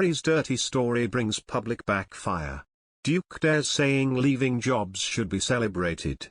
Harry's dirty story brings public backfire. Duke dares saying leaving jobs should be celebrated.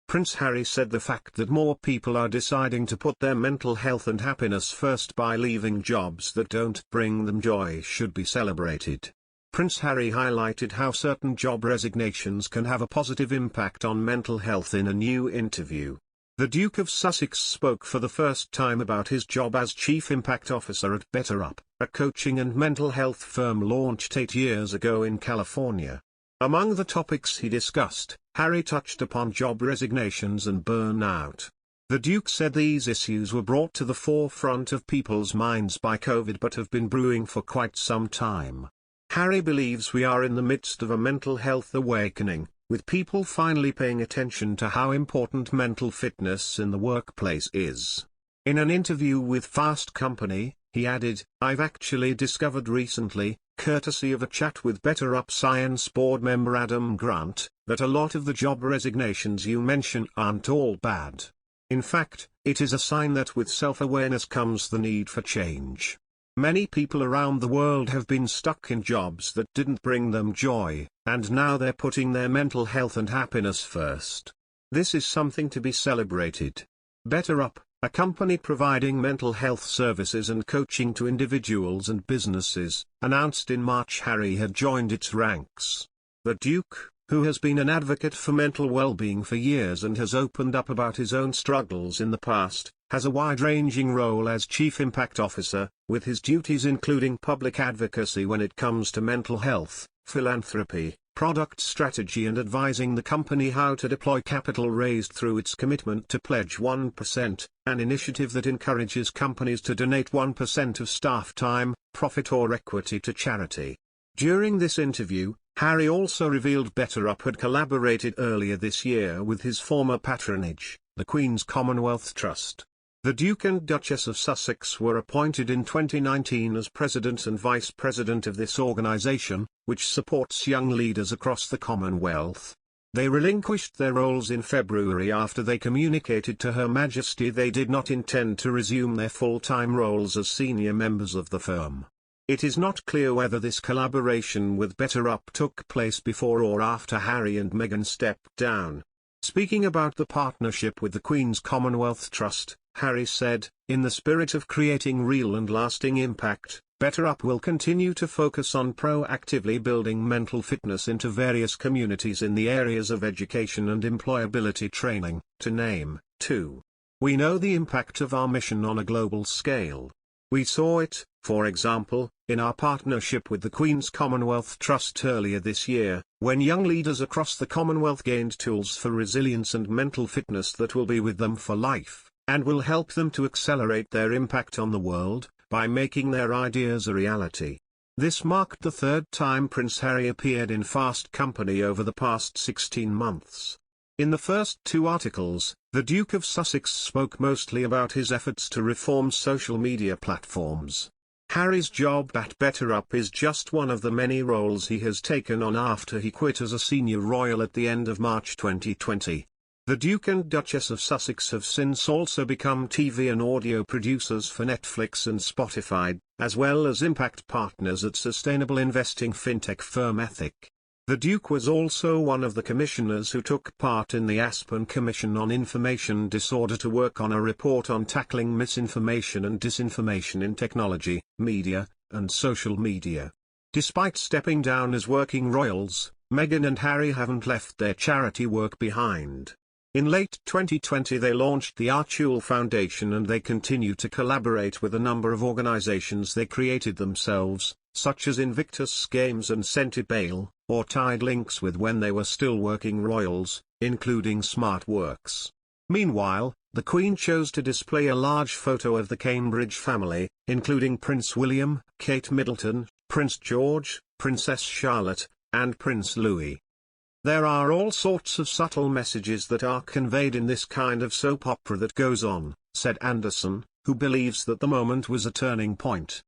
Prince Harry said the fact that more people are deciding to put their mental health and happiness first by leaving jobs that don't bring them joy should be celebrated. Prince Harry highlighted how certain job resignations can have a positive impact on mental health in a new interview. The Duke of Sussex spoke for the first time about his job as Chief Impact Officer at BetterUp, a coaching and mental health firm launched 8 years ago in California. Among the topics he discussed, Harry touched upon job resignations and burnout. The Duke said these issues were brought to the forefront of people's minds by COVID but have been brewing for quite some time. Harry believes we are in the midst of a mental health awakening, with people finally paying attention to how important mental fitness in the workplace is. In an interview with Fast Company, he added, "I've actually discovered recently, courtesy of a chat with BetterUp Science Board member Adam Grant, that a lot of the job resignations you mention aren't all bad. In fact, it is a sign that with self-awareness comes the need for change. Many people around the world have been stuck in jobs that didn't bring them joy, and now they're putting their mental health and happiness first. This is something to be celebrated." BetterUp, a company providing mental health services and coaching to individuals and businesses, announced in March Harry had joined its ranks. The Duke, who has been an advocate for mental well-being for years and has opened up about his own struggles in the past, has a wide-ranging role as Chief Impact Officer, with his duties including public advocacy when it comes to mental health, philanthropy, product strategy and advising the company how to deploy capital raised through its commitment to Pledge 1%, an initiative that encourages companies to donate 1% of staff time, profit or equity to charity. During this interview, Harry also revealed BetterUp had collaborated earlier this year with his former patronage, the Queen's Commonwealth Trust. The Duke and Duchess of Sussex were appointed in 2019 as President and Vice President of this organisation, which supports young leaders across the Commonwealth. They relinquished their roles in February after they communicated to Her Majesty they did not intend to resume their full-time roles as senior members of the firm. It is not clear whether this collaboration with BetterUp took place before or after Harry and Meghan stepped down. Speaking about the partnership with the Queen's Commonwealth Trust, Harry said, "In the spirit of creating real and lasting impact, BetterUp will continue to focus on proactively building mental fitness into various communities in the areas of education and employability training, to name two. We know the impact of our mission on a global scale. We saw it, for example, in our partnership with the Queen's Commonwealth Trust earlier this year, when young leaders across the Commonwealth gained tools for resilience and mental fitness that will be with them for life, and will help them to accelerate their impact on the world, by making their ideas a reality." This marked the third time Prince Harry appeared in Fast Company over the past 16 months. In the first 2 articles, the Duke of Sussex spoke mostly about his efforts to reform social media platforms. Harry's job at BetterUp is just one of the many roles he has taken on after he quit as a senior royal at the end of March 2020. The Duke and Duchess of Sussex have since also become TV and audio producers for Netflix and Spotify, as well as impact partners at sustainable investing fintech firm Ethic. The Duke was also one of the commissioners who took part in the Aspen Commission on Information Disorder to work on a report on tackling misinformation and disinformation in technology, media, and social media. Despite stepping down as working royals, Meghan and Harry haven't left their charity work behind. In late 2020 they launched the Archewell Foundation and they continue to collaborate with a number of organizations they created themselves, such as Invictus Games and Centibale, or tied links with when they were still working royals, including SmartWorks. Meanwhile, the Queen chose to display a large photo of the Cambridge family, including Prince William, Kate Middleton, Prince George, Princess Charlotte, and Prince Louis. There are all sorts of subtle messages that are conveyed in this kind of soap opera that goes on, said Anderson, who believes that the moment was a turning point.